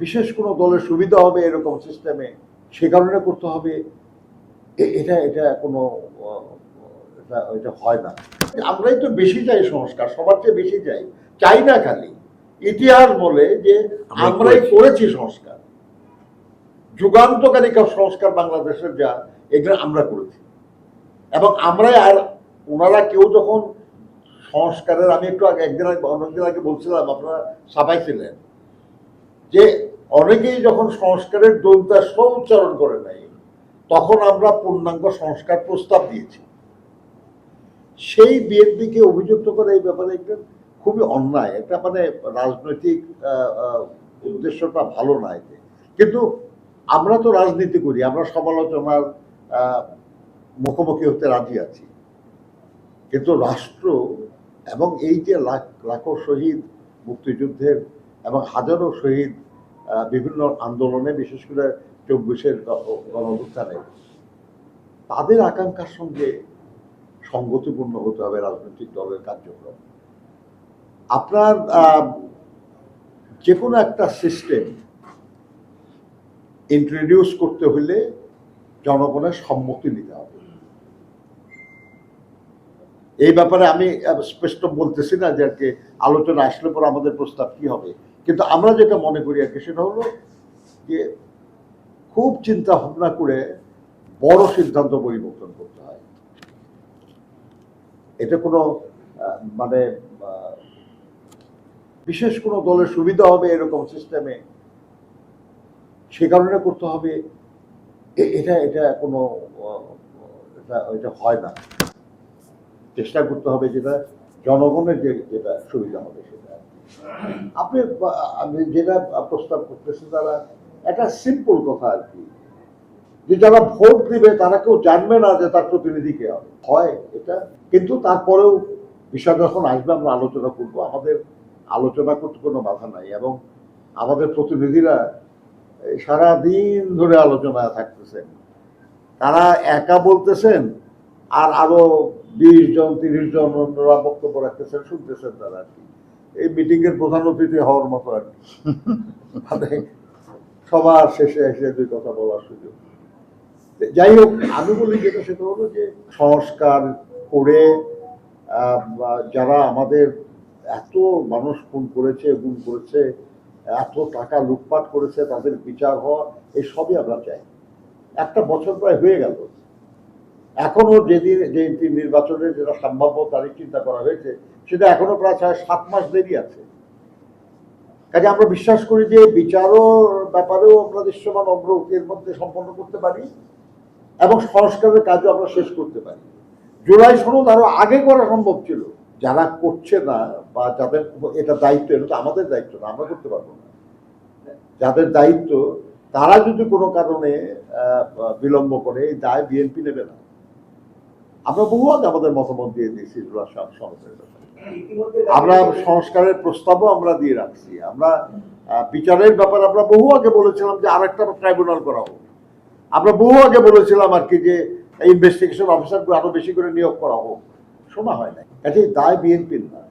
বিশেষ কোনো দলের সুবিধা হবে এরকম সিস্টেমে সে কারণে করতে হবে, এটা এটা কোনো এটা হয় না। আমরাই তো বেশি চাই সংস্কার, সবার চেয়ে বেশি চাই না খালি ইতিহাস বলে যে আমরাই করেছি সংস্কার, যুগান্তকারী সংস্কার বাংলাদেশের যা এগুলো আমরা করেছি এবং আমরাই। আর ওনারা কেউ যখন সংস্কারের, আমি একটু আগে অনেকদিন আগে বলছিলাম, আপনারা সবাই ছিলেন যে অনেকেই যখন সংস্কারের দন্তাস্ব উচ্চারণ করে নাই তখন আমরা পূর্ণাঙ্গ সংস্কার প্রস্তাব দিয়েছি। সেই বিএনপিকে অভিযুক্ত করে এই ব্যাপারে একটা খুবই অন্যায়, এটা মানে রাজনৈতিক উদ্দেশ্যটা ভালো না এতে। কিন্তু আমরা তো রাজনীতি করি, আমরা সমালোচনার মুখোমুখি হতে রাজি আছি, কিন্তু রাষ্ট্র এবং এই যে লাখো শহীদ মুক্তিযুদ্ধের এবং হাজারো শহীদ বিভিন্ন আন্দোলনে, বিশেষ করে 24-এর গণঅভ্যুত্থানে, তাদের আকাঙ্ক্ষার সঙ্গে সঙ্গতিপূর্ণ হতে হবে রাজনৈতিক দলের কার্যক্রম। আপনার যে কোনো একটা সিস্টেম ইন্ট্রোডিউস করতে হলে জনগণের সম্মতি নিতে হবে। এই ব্যাপারে আমি স্পষ্ট বলতেছি না যে আর কি আলোচনা আসলে পর আমাদের প্রস্তাব কি হবে, কিন্তু আমরা যেটা মনে করি আর কি সেটা হলো যে খুব চিন্তা ভাবনা করে বড় সিদ্ধান্ত পরিবর্তন করতে হয়। এটা কোনো মানে বিশেষ কোনো দলের সুবিধা হবে এরকম সিস্টেমে সে কারণে করতে হবে, এটা এটা কোনো এটা হয় না। চেষ্টা করতে হবে যেটা জনগণের যেটা সুবিধা হবে সেটা। আপনি যেটা প্রস্তাব করতেছেন তারা একটা সিম্পল কথা আর কি, যে যারা ভোট দিবে তারা কেউ জানবে না যে তার প্রতিনিধি কে হয় এটা। কিন্তু তারপরেও বিষয় যখন আসবে আমরা আলোচনা করবো, আমাদের আলোচনা করতে কোনো বাধা নাই এবং আমাদের প্রতিনিধিরা সারাদিন ধরে আলোচনায় থাকতেছেন, তারা একা বলতেছেন আর আরো 20 জন 30 জন অন্যরা বক্তব্য রাখতেছেন, শুনতেছেন তারা আর কি। এই মিটিং এর প্রধান অতিথি হওয়ার মতো আর কি, মানে সবার শেষে এসে দুই কথা বলার সুযোগ। যাই হোক, আমি বলি যেটা সেটা হলো যে সংস্কার করে যারা আমাদের এত মানুষ খুন করেছে, গুম করেছে, এত টাকা লুটপাট করেছে, তাদের বিচার হওয়া, এই সবই আমরা চাই। একটা বছর প্রায় হয়ে গেল, এখনো যেদিন যে নির্বাচনের যেটা সম্ভাব্য তারিখ চিন্তা করা হয়েছে সেটা এখনো প্রায় 6-7 মাস দেরি আছে। কাজে আমরা বিশ্বাস করি যে বিচারও ব্যাপারেও আমরা দৃশ্যমান অগ্রগতির মধ্যে সম্পন্ন করতে পারি এবং সংস্কারের কাজও আমরা শেষ করতে পারি। জুলাই সনদ আরো আগে করা সম্ভব ছিল। যারা করছে না বা যাদের এটা দায়িত্ব, এটা তো আমাদের দায়িত্ব না, আমরা করতে পারবো না। যাদের দায়িত্ব তারা যদি কোনো কারণে বিলম্ব করে, এই দায় বিএনপি নেবে না। আমরা বহু আগে আমাদের মতামত দিয়ে দিয়েছি সংস্কারের ব্যাপারে, আমরা সংস্কারের প্রস্তাবও আমরা দিয়ে রাখছি। আমরা বিচারের ব্যাপারে আমরা বহু আগে বলেছিলাম যে আরেকটা ট্রাইব্যুনাল করা হোক, আমরা বহু আগে বলেছিলাম আর কি যে ইনভেস্টিগেশন অফিসারকে আরো বেশি করে নিয়োগ করা হোক, শোনা হয় না। এটা দায় বিএনপির না।